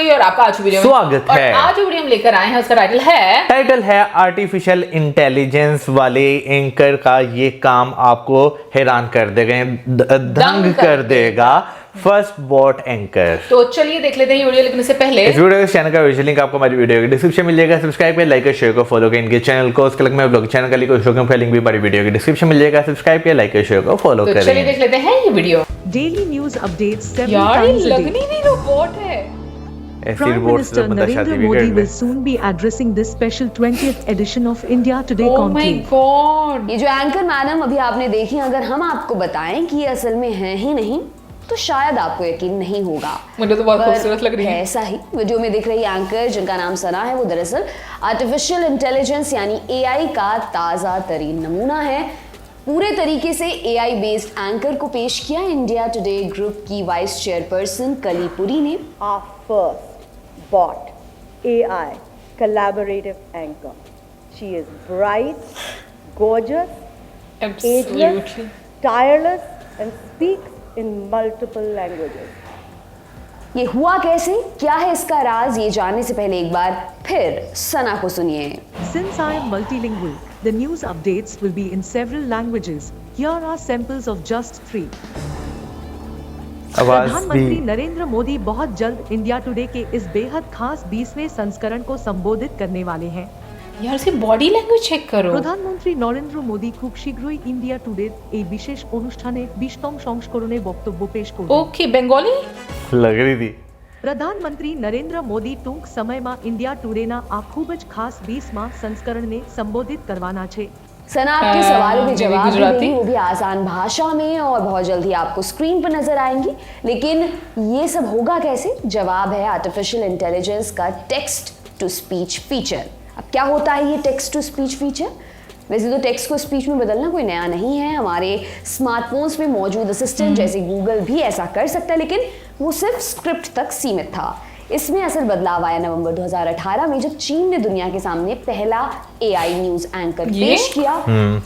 रही और आपका आज वीडियो स्वागत है। और आज जो वीडियो हम लेकर आए हैं उसका टाइटल है आर्टिफिशियल इंटेलिजेंस वाले एंकर का ये काम आपको हैरान कर देगा, दंग कर देगा। First bot anchor. तो चलिए देख लेते हैं ये वीडियो, लेकिन इससे पहले इस वीडियो के चैनल का विजुअल लिंक आपको हमारी वीडियो के डिस्क्रिप्शन मिल जाएगा। सब्सक्राइब कर, लाइक कर, शेयर को फॉलो कर इनके चैनल को। उसके अलग में ब्लॉग चैनल का लिंक और शो का लिंक भी हमारी वीडियो के डिस्क्रिप्शन मिल जाएगा। सब्सक्राइब कर, लाइक कर, शेयर को फॉलो करें। चलिए देख लेते हैं ये वीडियो। डेली न्यूज अपडेट्स यार several times a लगनी day. नहीं रोबोट है। ऐसी Prime रिपोर्ट्स Minister बंदा शादी Narendra भी Modi कर ले। will soon be addressing this special 20th edition of India Today oh my conclave. God, ये जो एंकर मैडम अभी आपने देखी, अगर हम आपको बताएं कि ये असल में है ही नहीं तो शायद आपको यकीन नहीं होगा। मुझे तो बहुत पर खूबसूरत लग रही है। ऐसा ही वीडियो में दिख रही एंकर जिनका नाम सना है, वो दरअसल आर्टिफिशियल इंटेलिजेंस यानी एआई का ताजा तरीन नमूना है। पूरे तरीके से एआई बेस्ड एंकर को पेश किया इंडिया टुडे ग्रुप की वाइस चेयरपर्सन कलीपुरी ने। Our first bot AI collaborative anchor. She is bright, gorgeous, ageless, Absolutely. tireless, and speaks in multiple languages. ये हुआ कैसे, क्या है इसका राज, ये जानने से पहले एक बार फिर सना को सुनिए। Since I am multilingual, the news updates will be in several languages. Here are samples of just 3. आवाज प्रधानमंत्री भी नरेंद्र मोदी बहुत जल्द इंडिया टुडे के इस बेहद खास 20वें संस्करण को संबोधित करने वाले हैं। यार इसकी बॉडी लैंग्वेज चेक करो। প্রধানমন্ত্রী নরেন্দ্র মোদী খুব শীঘ্রই ইন্ডিয়া টুডের এই বিশেষ অনুষ্ঠানে 20তম সংস্করণে বক্তব্য পেশ করবেন। ओके बंगाली लग रही थी। પ્રધાનમંત્રી નરેન્દ્ર મોદી ટૂંક સમયમાં ઇન્ડિયા ટુડેના આ ખૂબ જ ખાસ 20મા સંસ્કરણને સંબોધિત કરવાના છે। सना आपके सवालों के मेरी जवाब भी गुजराती। देंगी, वो भी आसान भाषा में, और बहुत जल्दी आपको स्क्रीन पर नजर आएंगी। लेकिन ये सब होगा कैसे? जवाब है आर्टिफिशियल इंटेलिजेंस का टेक्स्ट टू स्पीच फीचर। अब क्या होता है ये टेक्स्ट टू स्पीच फीचर? वैसे तो टेक्स्ट को स्पीच में बदलना कोई नया नहीं है, हमारे स्मार्टफोन्स में मौजूद असिस्टेंट जैसे गूगल भी ऐसा कर सकता है, लेकिन वो सिर्फ स्क्रिप्ट तक सीमित था। इसमें असल बदलाव आया नवंबर 2018 में, जब चीन ने दुनिया के सामने पहला एआई न्यूज एंकर पेश किया।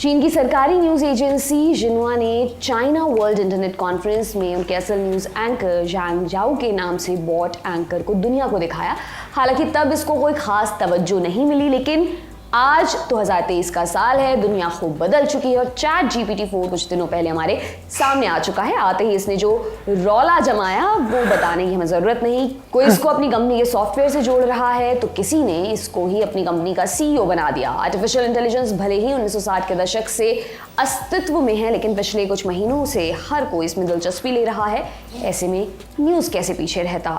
चीन की सरकारी न्यूज एजेंसी जिन्हुआ ने चाइना वर्ल्ड इंटरनेट कॉन्फ्रेंस में उनके असल न्यूज एंकर झांग जाओ के नाम से बॉट एंकर को दुनिया को दिखाया। हालांकि तब इसको कोई खास तवज्जो नहीं मिली, लेकिन आज 2023 का साल है, दुनिया खूब बदल चुकी है और चैट GPT-4 कुछ दिनों पहले हमारे सामने आ चुका है। आते ही इसने जो रौला जमाया वो बताने की हमें ज़रूरत नहीं। कोई इसको अपनी कंपनी के सॉफ्टवेयर से जोड़ रहा है तो किसी ने इसको ही अपनी कंपनी का CEO बना दिया। आर्टिफिशियल इंटेलिजेंस भले ही 1960 के दशक से अस्तित्व में है, लेकिन पिछले कुछ महीनों से हर कोई इसमें दिलचस्पी ले रहा है। ऐसे में न्यूज़ कैसे पीछे रहता?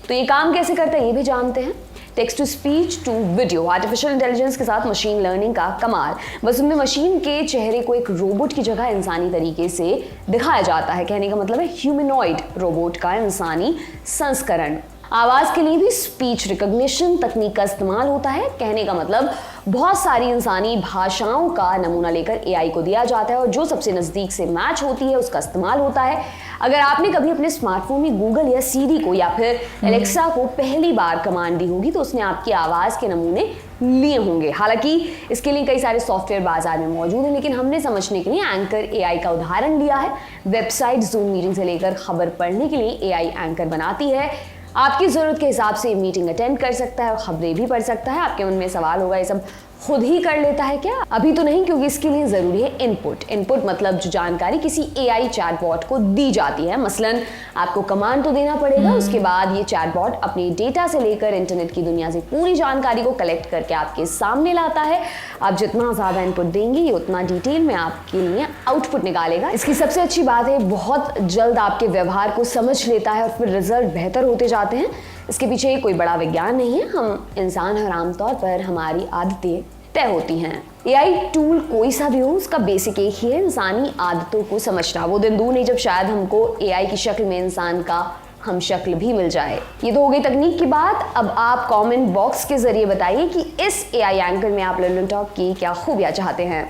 तो ये काम कैसे करता है ये भी जानते हैं। Text to speech to video, artificial intelligence के साथ मशीन लर्निंग का कमाल। बस उनमें मशीन के चेहरे को एक रोबोट की जगह इंसानी तरीके से दिखाया जाता है। कहने का मतलब है ह्यूमनॉइड रोबोट का इंसानी संस्करण। आवाज़ के लिए भी स्पीच रिकॉग्निशन तकनीक का इस्तेमाल होता है। कहने का मतलब बहुत सारी इंसानी भाषाओं का नमूना लेकर एआई को दिया जाता है और जो सबसे नज़दीक से मैच होती है उसका इस्तेमाल होता है। अगर आपने कभी अपने स्मार्टफोन में गूगल या सीरी को या फिर एलेक्सा को पहली बार कमांड दी होगी तो उसने आपकी आवाज़ के नमूने लिए होंगे। हालांकि इसके लिए कई सारे सॉफ्टवेयर बाजार में मौजूद हैं, लेकिन हमने समझने के लिए एंकर एआई का उदाहरण लिया है। वेबसाइट जूम मीटिंग से लेकर खबर पढ़ने के लिए एआई एंकर बनाती है। आपकी ज़रूरत के हिसाब से मीटिंग अटेंड कर सकता है और खबरें भी पढ़ सकता है। आपके मन में सवाल होगा ये सब खुद ही कर लेता है क्या? अभी तो नहीं, क्योंकि इसके लिए ज़रूरी है इनपुट। इनपुट मतलब जो जानकारी किसी एआई चैटबॉट को दी जाती है। मसलन आपको कमांड तो देना पड़ेगा, उसके बाद ये चैटबॉट अपने डेटा से लेकर इंटरनेट की दुनिया से पूरी जानकारी को कलेक्ट करके आपके सामने लाता है। आप जितना ज़्यादा इनपुट देंगे ये उतना डिटेल में आपके लिए आउटपुट निकालेगा। इसकी सबसे अच्छी बात है बहुत जल्द आपके व्यवहार को समझ लेता है और फिर रिजल्ट बेहतर होते जाते हैं। इसके पीछे कोई बड़ा विज्ञान नहीं है, हम इंसान और आमतौर पर हमारी आदतें तय होती हैं। एआई टूल कोई सा भी हो, उसका बेसिक एक ही है, इंसानी आदतों को समझना। वो दिन दूर नहीं जब शायद हमको एआई की शक्ल में इंसान का हम शक्ल भी मिल जाए। ये तो हो गई तकनीक की बात। अब आप कमेंट बॉक्स के जरिए बताइए कि इस एआई एंकर में आप लल्लन टॉप की क्या खूबियां चाहते हैं।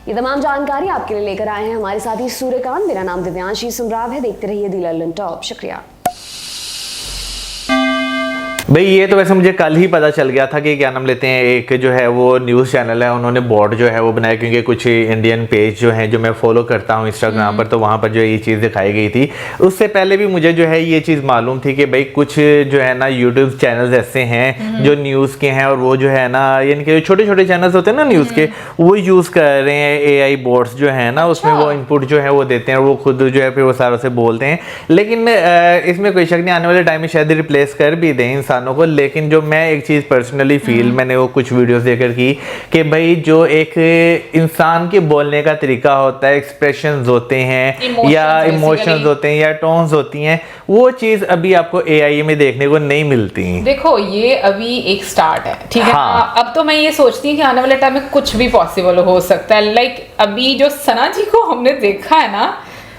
ये तमाम जानकारी आपके लिए लेकर आए हैं हमारे साथी सूर्यकांत। मेरा नाम दिव्यांशी सुमराव है। देखते रहिए दी लल्लन टॉप। शुक्रिया। भाई ये तो वैसे मुझे कल ही पता चल गया था कि क्या नाम लेते हैं, एक जो है वो न्यूज़ चैनल है, उन्होंने बॉट जो है वो बनाया, क्योंकि कुछ इंडियन पेज जो हैं जो मैं फॉलो करता हूँ इंस्टाग्राम पर, तो वहाँ पर जो ये चीज़ दिखाई गई थी। उससे पहले भी मुझे जो है ये चीज़ मालूम थी कि भाई कुछ जो है ना यूट्यूब चैनल्स ऐसे हैं जो न्यूज़ के हैं, और वो जो है ना यानी कि छोटे छोटे चैनल्स होते हैं ना न्यूज़ के, वो यूज़ कर रहे हैं AI बोट्स जो है ना, उसमें वो इनपुट जो है वो देते हैं, वो खुद जो है फिर वो सारों से बोलते हैं। लेकिन इसमें कोई शक नहीं, आने वाले टाइम में शायद रिप्लेस कर भी दें इंसानों को। लेकिन जो मैं एक चीज़ पर्सनली फील मैंने वो कुछ वीडियोस देखकर की कि भाई जो एक इंसान के बोलने का तरीका होता है, एक्सप्रेशंस होते हैं या इमोशंस होते हैं या टोन्स होती हैं, वो चीज़ अभी आपको AI में देखने को नहीं मिलती। देखो ये अभी एक स्टार्ट है, ठीक है। हाँ। अब तो मैं ये सोचती हूँ कि आने वाले टाइम में कुछ भी पॉसिबल हो सकता है। लाइक अभी जो सना जी को हमने देखा है ना,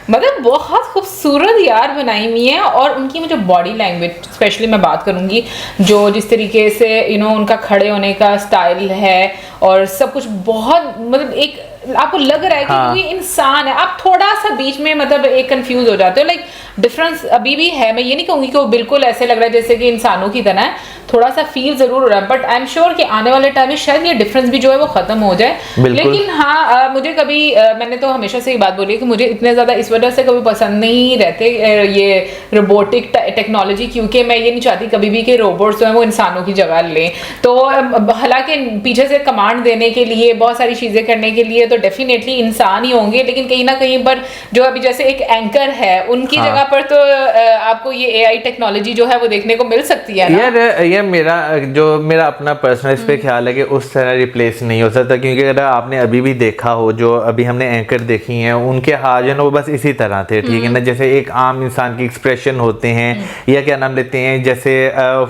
मतलब बहुत खूबसूरत यार बनाई हुई है, और उनकी मुझे बॉडी लैंग्वेज स्पेशली मैं बात करूंगी, जो जिस तरीके से उनका खड़े होने का स्टाइल है और सब कुछ बहुत मतलब एक आपको लग रहा है कि हाँ। कोई इंसान है। आप थोड़ा सा बीच में मतलब एक कंफ्यूज हो जाते हो, लाइक डिफरेंस अभी भी है। मैं ये नहीं कहूंगी कि वो बिल्कुल ऐसे लग रहा है जैसे कि इंसानों की तरह है, थोड़ा सा फील जरूर हो रहा है, बट आई एम श्योर कि आने वाले टाइम में शायद ये डिफरेंस भी जो है वो खत्म हो जाए। लेकिन हाँ मुझे कभी मैंने तो हमेशा से ये बात बोली है कि मुझे इतने ज्यादा इस वजह से कभी पसंद नहीं रहते ये रोबोटिक टेक्नोलॉजी, क्योंकि मैं ये नहीं चाहती कभी भी कि रोबोट्स जो है वो इंसानों की जगह लें। तो हालांकि पीछे से कमांड देने के लिए, बहुत सारी चीजें करने के लिए तो डेफिनेटली इंसान ही होंगे, लेकिन कहीं ना कहीं पर जो अभी जैसे एक एंकर है उनकी जगह पर तो आपको ये AI टेक्नोलॉजी जो है वो देखने को मिल सकती है ना? यार मेरा अपना पर्सनल इस पे ख्याल है कि उस तरह रिप्लेस नहीं हो सकता, क्योंकि अगर आपने अभी भी देखा हो, जो अभी हमने एंकर देखी हैं उनके हाथ जो है ना वो बस इसी तरह थे, ठीक है ना, जैसे एक आम इंसान की एक्सप्रेशन होते हैं, या क्या नाम लेते हैं, जैसे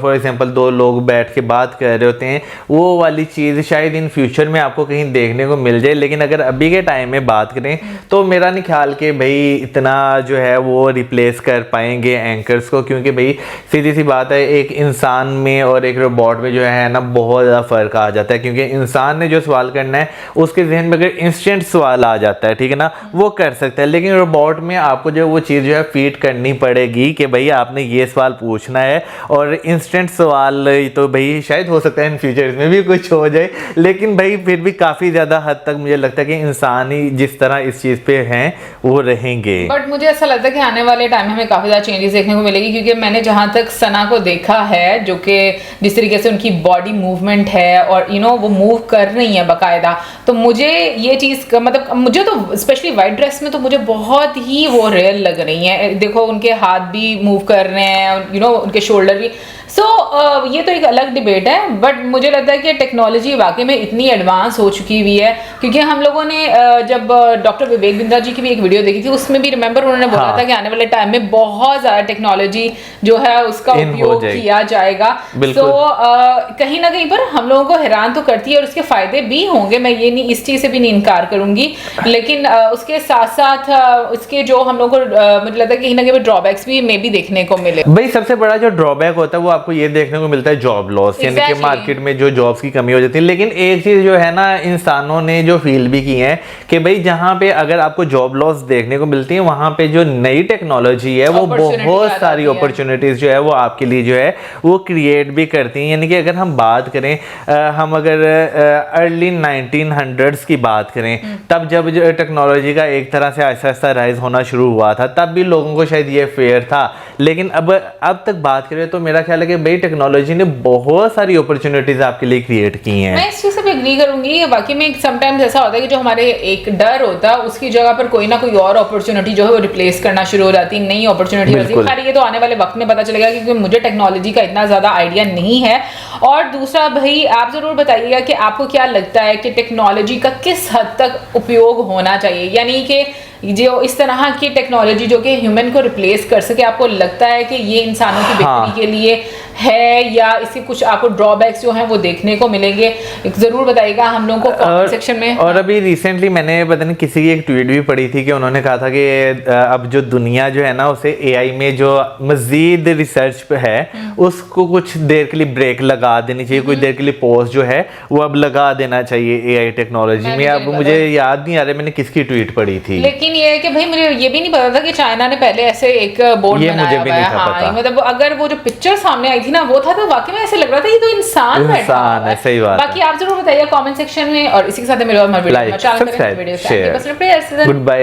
फॉर एग्जांपल दो लोग बैठ के बात कर रहे होते हैं, वो वाली चीज़ शायद इन फ्यूचर में आपको कहीं देखने को मिल जाए। लेकिन अगर अभी के टाइम में बात करें तो मेरा नहीं ख्याल कि भाई इतना जो है वो रिप्लेस कर पाएंगे एंकर्स को, क्योंकि भाई सीधी सी बात है, एक इंसान में और एक रोबोट में जो है ना बहुत ज़्यादा फ़र्क आ जाता है। क्योंकि इंसान ने जो सवाल करना है उसके जहन में अगर इंस्टेंट सवाल आ जाता है, ठीक है ना, वो कर सकता है, लेकिन रोबोट में आपको जो वो चीज़ जो है फीड करनी पड़ेगी कि भाई आपने ये सवाल पूछना है, और इंस्टेंट सवाल तो भाई शायद हो सकता है इन फ्यूचर में भी कुछ हो जाए, लेकिन भाई फिर भी काफ़ी ज़्यादा हद तक मुझे लगता है कि इंसान ही जिस तरह इस चीज़ पे हैं वो रहेंगे। बट मुझे ऐसा लगता है कि आने वाले टाइम में हमें काफी ज्यादा चेंजेस देखने को मिलेगी, क्योंकि मैंने जहां तक सना को देखा है, जो कि जिस तरीके से उनकी बॉडी मूवमेंट है और वो मूव कर रही है बाकायदा, तो मुझे ये चीज मतलब मुझे तो स्पेशली वाइट ड्रेस में तो मुझे बहुत ही वो रियल लग रही है। देखो उनके हाथ भी मूव कर रहे हैं, उनके शोल्डर भी। ये तो एक अलग डिबेट है, बट मुझे लगता है कि टेक्नोलॉजी वाकई में इतनी एडवांस हो चुकी हुई है, क्योंकि हम लोगों ने जब डॉक्टर विवेक बिंद्रा जी की भी एक वीडियो देखी थी, उसमें भी रिमेंबर उन्होंने बोला था कि आने वाले टाइम में बहुत ज्यादा टेक्नोलॉजी जो है उसका उपयोग किया जाएगा। तो कहीं ना कहीं पर हम लोगों को हैरान तो करती है, और उसके फायदे भी होंगे, मैं ये नहीं इस चीज से भी नहीं इनकार करूंगी, लेकिन उसके साथ साथ उसके जो हम लोगों को मुझे लगता है कहीं ना कहीं ड्रॉबैक्स भी मे भी देखने को मिले। भाई सबसे बड़ा जो ड्रॉबैक होता है वो आपको ये देखने को मिलता है जॉब लॉस, यानी कि मार्केट में जो जॉब्स की कमी हो जाती है। लेकिन एक चीज जो है ना इंसानों ने जो फील भी की है कि भाई जहां पे अगर आपको जॉब लॉस देखने को मिलती है, वहां पे जो नई टेक्नोलॉजी है वो बहुत सारी अपॉर्चुनिटीज जो है वो आपके लिए जो है वो क्रिएट भी करती हैं। यानी कि अगर हम बात करें, हम अगर अर्ली 1900s की बात करें, तब जब टेक्नोलॉजी का एक तरह से आहिस्ता आहिस्ता राइज होना शुरू हुआ था, तब भी लोगों को शायद ये फेयर था। लेकिन अब तक बात करें तो मेरा ख्याल है कि भाई टेक्नोलॉजी ने बहुत सारी अपॉर्चुनिटीज आपके लिए क्रिएट की हैं। मैं इस चीज से भी एग्री करूंगी। बाकी में समटाइम्स ऐसा होता है कि जो हमारे एक डर होता है उसकी जगह पर कोई ना कोई और अपॉर्चुनिटी जो है वो रिप्लेस करना शुरू हो जाती है, नई अपॉर्चुनिटी होती है। खैर ये तो आने वाले वक्त में पता चलेगा, क्योंकि मुझे टेक्नोलॉजी का इतना ज्यादा आइडिया नहीं है। और दूसरा भाई आप जरूर बताइएगा कि आपको क्या लगता है कि टेक्नोलॉजी का किस हद तक उपयोग होना चाहिए, यानी कि जो इस तरह की टेक्नोलॉजी जो कि ह्यूमन को रिप्लेस कर सके, आपको लगता है कि ये इंसानों की बेहतरी के लिए है, या इसके कुछ आपको ड्रॉबैक्स जो हैं वो देखने को मिलेंगे? जरूर बताइएगा हम लोगों को कमेंट सेक्शन में। और अभी रिसेंटली मैंने पता नहीं किसी की एक ट्वीट भी पढ़ी थी कि उन्होंने कहा था कि अब जो दुनिया जो है ना उसे AI में जो मजीद रिसर्च पे है उसको कुछ देर के लिए ब्रेक लगा देनी चाहिए, कुछ देर के लिए पॉज जो है वो अब लगा देना चाहिए AI टेक्नोलॉजी में। अब मुझे याद नहीं आ रहा मैंने किसकी ट्वीट पढ़ी थी, लेकिन ये है कि भाई मुझे ये भी नहीं पता था कि चाइना ने पहले ऐसे एक बोर्ड बनाया हुआ है। हाँ, मतलब अगर वो जो पिक्चर सामने आई थी थी ना वो था, तो वाकई में ऐसे लग रहा था ये तो इंसान बैठा इंसान हुआ है, सही बात है। बाकी आप जरूर बताइए कमेंट सेक्शन में, और इसी के साथ मेरे और like, subscribe, share, video good bye.